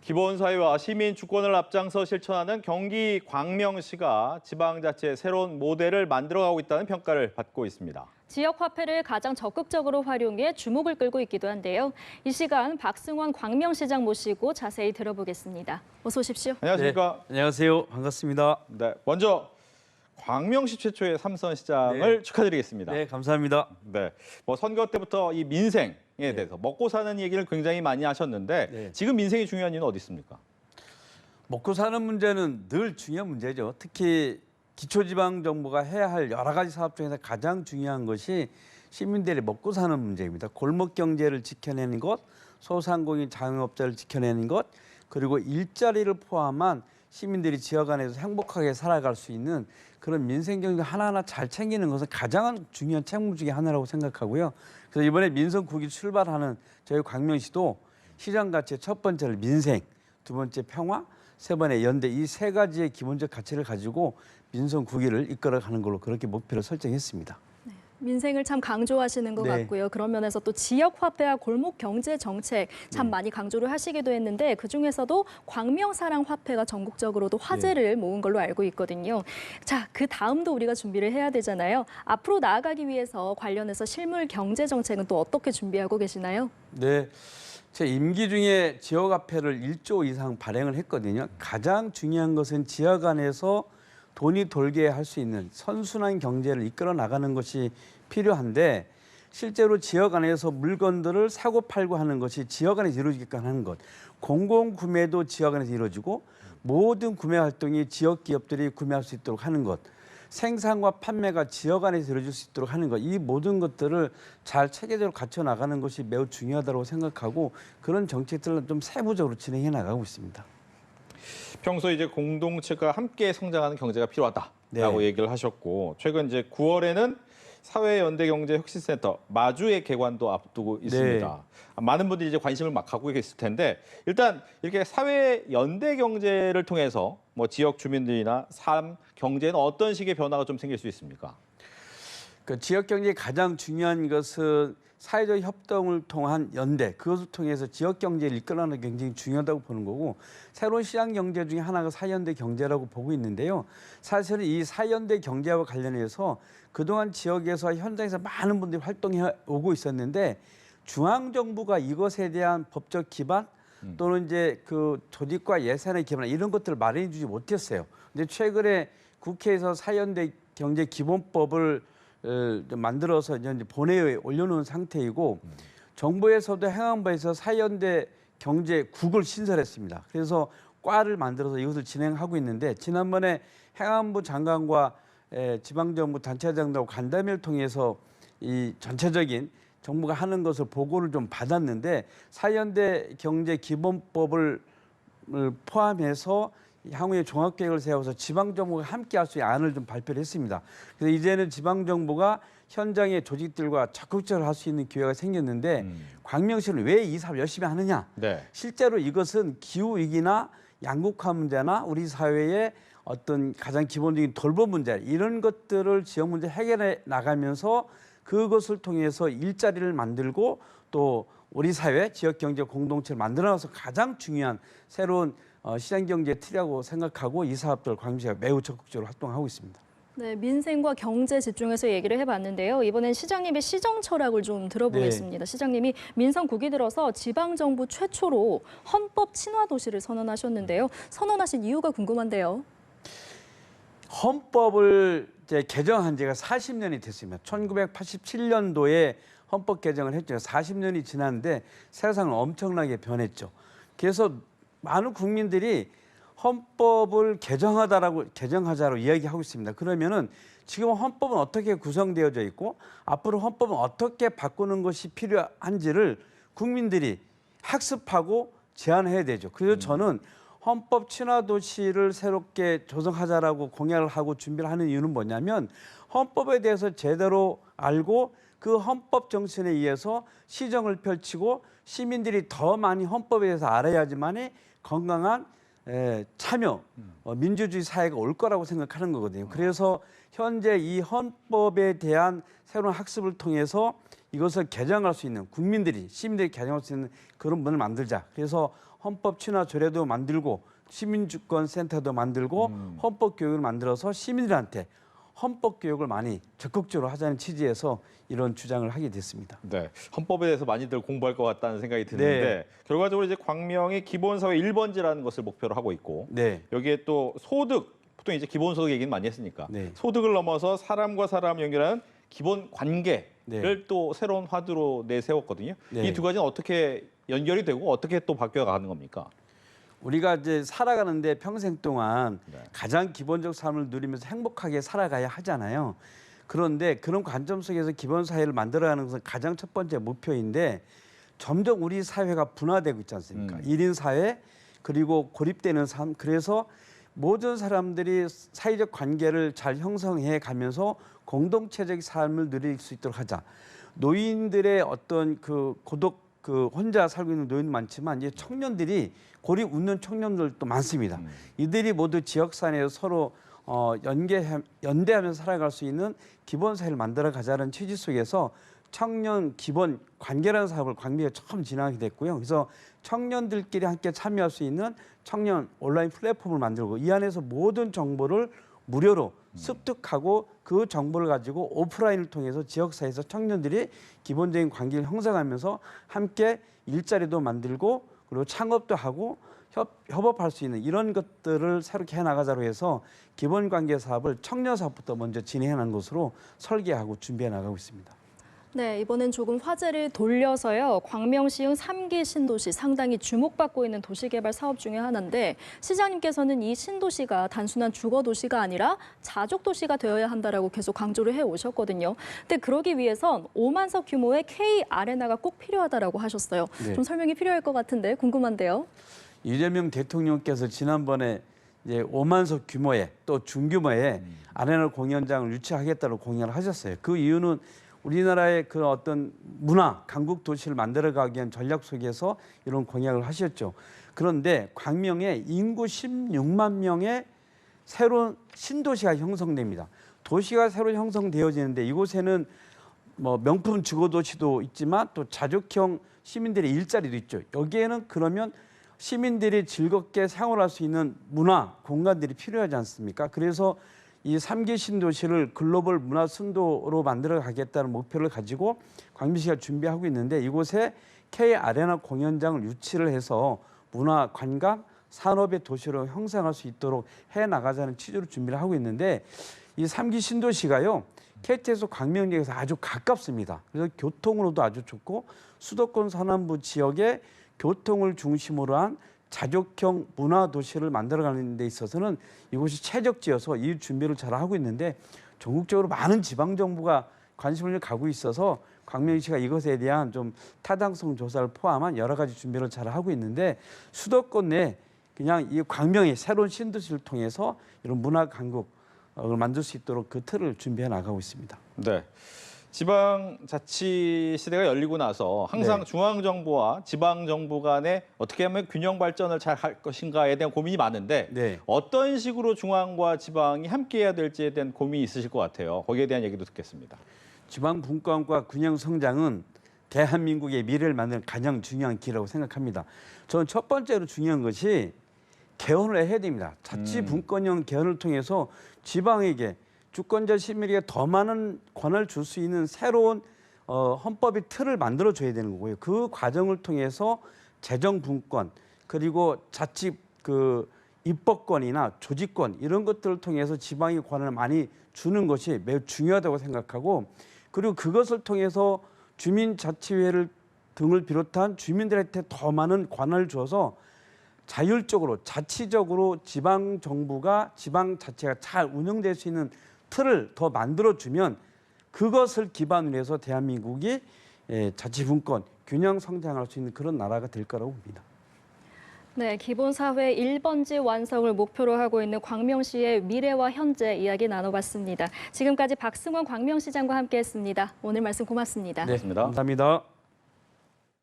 기본사회와 시민 주권을 앞장서 실천하는 경기 광명시가 지방자치의 새로운 모델을 만들어가고 있다는 평가를 받고 있습니다. 지역 화폐를 가장 적극적으로 활용해 주목을 끌고 있기도 한데요. 이 시간 박승원 광명시장 모시고 자세히 들어보겠습니다. 어서 오십시오. 안녕하십니까? 네, 안녕하세요. 반갑습니다. 네, 먼저 광명시 최초의 삼선 시장을 축하드리겠습니다. 네, 감사합니다. 네, 선거 때부터 이 민생에 대해서 먹고 사는 얘기를 굉장히 많이 하셨는데 지금 민생이 중요한 이유는 어디 있습니까? 먹고 사는 문제는 늘 중요한 문제죠. 특히 기초지방정부가 해야 할 여러 가지 사업 중에서 가장 중요한 것이 시민들이 먹고 사는 문제입니다. 골목 경제를 지켜내는 것, 소상공인 자영업자를 지켜내는 것, 그리고 일자리를 포함한 시민들이 지역 안에서 행복하게 살아갈 수 있는 그런 민생경제 하나하나 잘 챙기는 것은 가장 중요한 책무 중에 하나라고 생각하고요. 그래서 이번에 민선 9기 출발하는 저희 광명시도 시장 가치의 첫 번째를 민생, 두 번째 평화, 세 번째 연대, 이 세 가지의 기본적 가치를 가지고 민선 9기를 이끌어가는 걸로 그렇게 목표를 설정했습니다. 민생을 참 강조하시는 것 같고요. 그런 면에서 또 지역 화폐와 골목 경제 정책 참 많이 강조를 하시기도 했는데 그중에서도 광명사랑 화폐가 전국적으로도 화제를 모은 걸로 알고 있거든요. 자, 그 다음도 우리가 준비를 해야 되잖아요. 앞으로 나아가기 위해서 관련해서 실물 경제 정책은 또 어떻게 준비하고 계시나요? 네. 제 임기 중에 지역 화폐를 1조 이상 발행을 했거든요. 가장 중요한 것은 지역 안에서 돈이 돌게 할 수 있는 선순환 경제를 이끌어 나가는 것이 필요한데 실제로 지역 안에서 물건들을 사고 팔고 하는 것이 지역 안에서 이루어지게끔 하는 것. 공공 구매도 지역 안에서 이루어지고 모든 구매 활동이 지역 기업들이 구매할 수 있도록 하는 것. 생산과 판매가 지역 안에서 이루어질 수 있도록 하는 것. 이 모든 것들을 잘 체계적으로 갖춰 나가는 것이 매우 중요하다고 생각하고 그런 정책들을 좀 세부적으로 진행해 나가고 있습니다. 평소 이제 공동체가 함께 성장하는 경제가 필요하다라고 얘기를 하셨고 최근 이제 9월에는 사회연대경제혁신센터 마주의 개관도 앞두고 있습니다. 많은 분들이 이제 관심을 막 갖고 계실 텐데 일단 이렇게 사회연대경제를 통해서 지역 주민들이나 삶, 경제는 어떤 식의 변화가 좀 생길 수 있습니까? 그 지역 경제의 가장 중요한 것은 사회적 협동을 통한 연대, 그것을 통해서 지역 경제를 이끌어가는 게 굉장히 중요하다고 보는 거고 새로운 시장 경제 중에 하나가 사회연대 경제라고 보고 있는데요. 사실은 이 사회연대 경제와 관련해서 그동안 지역에서 현장에서 많은 분들이 활동해 오고 있었는데 중앙 정부가 이것에 대한 법적 기반 또는 이제 그 조직과 예산의 기반 이런 것들을 마련해 주지 못했어요. 근데 최근에 국회에서 사회연대 경제 기본법을 만들어서 이제 본회의에 올려놓은 상태이고 정부에서도 행안부에서 사회연대 경제국을 신설했습니다. 그래서 과를 만들어서 이것을 진행하고 있는데 지난번에 행안부 장관과 지방정부 단체장들하고 간담회를 통해서 이 전체적인 정부가 하는 것을 보고를 좀 받았는데 사회연대 경제기본법을 포함해서 향후에 종합계획을 세워서 지방정부가 함께할 수 있는 안을 좀 발표를 했습니다. 그래서 이제는 지방정부가 현장의 조직들과 적극적으로 할 수 있는 기회가 생겼는데 광명시는 왜 이 사업을 열심히 하느냐? 실제로 이것은 기후위기나 양극화 문제나 우리 사회의 어떤 가장 기본적인 돌봄 문제 이런 것들을 지역 문제 해결해 나가면서 그것을 통해서 일자리를 만들고 또 우리 사회 지역경제 공동체를 만들어서 가장 중요한 새로운 시장경제 틀이라고 생각하고 이 사업들 광명시가 매우 적극적으로 활동하고 있습니다. 네, 민생과 경제 집중해서 얘기를 해봤는데요. 이번엔 시장님의 시정 철학을 좀 들어보겠습니다. 시장님이 민선 9기 들어서 지방정부 최초로 헌법 친화 도시를 선언하셨는데요. 선언하신 이유가 궁금한데요. 헌법을 이제 개정한 지가 40년이 됐습니다. 1987년도에 헌법 개정을 했죠. 40년이 지났는데 세상은 엄청나게 변했죠. 그래서 많은 국민들이 헌법을 개정하자로 이야기하고 있습니다. 그러면은 지금 헌법은 어떻게 구성되어져 있고 앞으로 헌법은 어떻게 바꾸는 것이 필요한지를 국민들이 학습하고 제안해야 되죠. 그래서 저는 헌법 친화 도시를 새롭게 조성하자라고 공약을 하고 준비를 하는 이유는 뭐냐면 헌법에 대해서 제대로 알고 그 헌법 정신에 의해서 시정을 펼치고 시민들이 더 많이 헌법에 대해서 알아야지만이 건강한 참여, 민주주의 사회가 올 거라고 생각하는 거거든요. 그래서 현재 이 헌법에 대한 새로운 학습을 통해서 이것을 개정할 수 있는 국민들이, 시민들이 개정할 수 있는 그런 문을 만들자. 그래서 헌법 친화 조례도 만들고 시민주권센터도 만들고 헌법 교육을 만들어서 시민들한테 헌법 교육을 많이 적극적으로 하자는 취지에서 이런 주장을 하게 됐습니다. 네, 헌법에 대해서 많이들 공부할 것 같다는 생각이 드는데 네. 결과적으로 이제 광명이 기본사회 1번지라는 것을 목표로 하고 있고 네. 여기에 또 소득, 보통 이제 기본소득 얘기는 많이 했으니까 네. 소득을 넘어서 사람과 사람 연결하는 기본 관계를 네. 또 새로운 화두로 내세웠거든요. 네. 이 두 가지는 어떻게 연결이 되고 어떻게 또 바뀌어가는 겁니까? 우리가 이제 살아가는데 평생 동안 네. 가장 기본적 삶을 누리면서 행복하게 살아가야 하잖아요. 그런데 그런 관점 속에서 기본 사회를 만들어가는 것은 가장 첫 번째 목표인데 점점 우리 사회가 분화되고 있지 않습니까? 1인 사회 그리고 고립되는 삶. 그래서 모든 사람들이 사회적 관계를 잘 형성해 가면서 공동체적 삶을 누릴 수 있도록 하자. 노인들의 어떤 그 고독 혼자 살고 있는 노인도 많지만 이제 청년들이 고립 웃는 청년들도 많습니다. 이들이 모두 지역사회에서 서로 연대하면서 살아갈 수 있는 기본 사회를 만들어 가자는 취지 속에서 청년 기본 관계라는 사업을 광명에 처음 진행하게 됐고요. 그래서 청년들끼리 함께 참여할 수 있는 청년 온라인 플랫폼을 만들고 이 안에서 모든 정보를 무료로 습득하고 그 정보를 가지고 오프라인을 통해서 지역사회에서 청년들이 기본적인 관계를 형성하면서 함께 일자리도 만들고 그리고 창업도 하고 협업할 수 있는 이런 것들을 새롭게 해나가자로 해서 기본관계 사업을 청년 사업부터 먼저 진행하는 것으로 설계하고 준비해 나가고 있습니다. 네, 이번엔 조금 화제를 돌려서요. 광명시흥 3기 신도시 상당히 주목받고 있는 도시개발 사업 중에 하나인데 시장님께서는 이 신도시가 단순한 주거도시가 아니라 자족도시가 되어야 한다라고 계속 강조를 해오셨거든요. 근데 그러기 위해선 5만석 규모의 K아레나가 꼭 필요하다라고 하셨어요. 네. 좀 설명이 필요할 것 같은데 궁금한데요. 이재명 대통령께서 지난번에 이제 5만석 규모의 또 중규모의 아레나 공연장을 유치하겠다고 공약을 하셨어요. 그 이유는 우리나라의 그 어떤 문화, 강국 도시를 만들어가기 위한 전략 속에서 이런 공약을 하셨죠. 그런데 광명에 인구 16만 명의 새로운 신도시가 형성됩니다. 도시가 새로 형성되어지는데 이곳에는 뭐 명품 주거도시도 있지만 또 자족형 시민들의 일자리도 있죠. 여기에는 그러면 시민들이 즐겁게 생활할 수 있는 문화 공간들이 필요하지 않습니까? 그래서 이 3기 신도시를 글로벌 문화 순도로 만들어 가겠다는 목표를 가지고 광명시가 준비하고 있는데 이곳에 K아레나 공연장을 유치를 해서 문화, 관광, 산업의 도시로 형성할 수 있도록 해나가자는 취지로 준비를 하고 있는데 이 3기 신도시가요. KT에서 광명역에서 아주 가깝습니다. 그래서 교통으로도 아주 좋고 수도권 서남부 지역의 교통을 중심으로 한 자족형 문화 도시를 만들어가는 데 있어서는 이곳이 최적지여서 이 준비를 잘 하고 있는데 전국적으로 많은 지방 정부가 관심을 가고 있어서 광명시가 이것에 대한 좀 타당성 조사를 포함한 여러 가지 준비를 잘 하고 있는데 수도권 내 그냥 이 광명의 새로운 신도시를 통해서 이런 문화 강국을 만들 수 있도록 그 틀을 준비해 나가고 있습니다. 네. 지방자치 시대가 열리고 나서 항상 네. 중앙정부와 지방정부 간에 어떻게 하면 균형 발전을 잘 할 것인가에 대한 고민이 많은데 네. 어떤 식으로 중앙과 지방이 함께해야 될지에 대한 고민이 있으실 것 같아요. 거기에 대한 얘기도 듣겠습니다. 지방 분권과 균형 성장은 대한민국의 미래를 만드는 가장 중요한 길이라고 생각합니다. 저는 첫 번째로 중요한 것이 개헌을 해야 됩니다. 자치 분권형 개헌을 통해서 지방에게 주권자 시민에게 더 많은 권한을 줄 수 있는 새로운 헌법의 틀을 만들어줘야 되는 거고요. 그 과정을 통해서 재정 분권 그리고 자치 입법권이나 조직권 이런 것들을 통해서 지방의 권한을 많이 주는 것이 매우 중요하다고 생각하고 그리고 그것을 통해서 주민자치회를 등을 비롯한 주민들한테 더 많은 권한을 줘서 자율적으로 자치적으로 지방정부가 지방자치가 잘 운영될 수 있는 틀을 더 만들어주면 그것을 기반으로 해서 대한민국이 자치분권, 균형 성장할 수 있는 그런 나라가 될 거라고 봅니다. 네, 기본사회 1번지 완성을 목표로 하고 있는 광명시의 미래와 현재 이야기 나눠봤습니다. 지금까지 박승원 광명시장과 함께했습니다. 오늘 말씀 고맙습니다. 네, 감사합니다.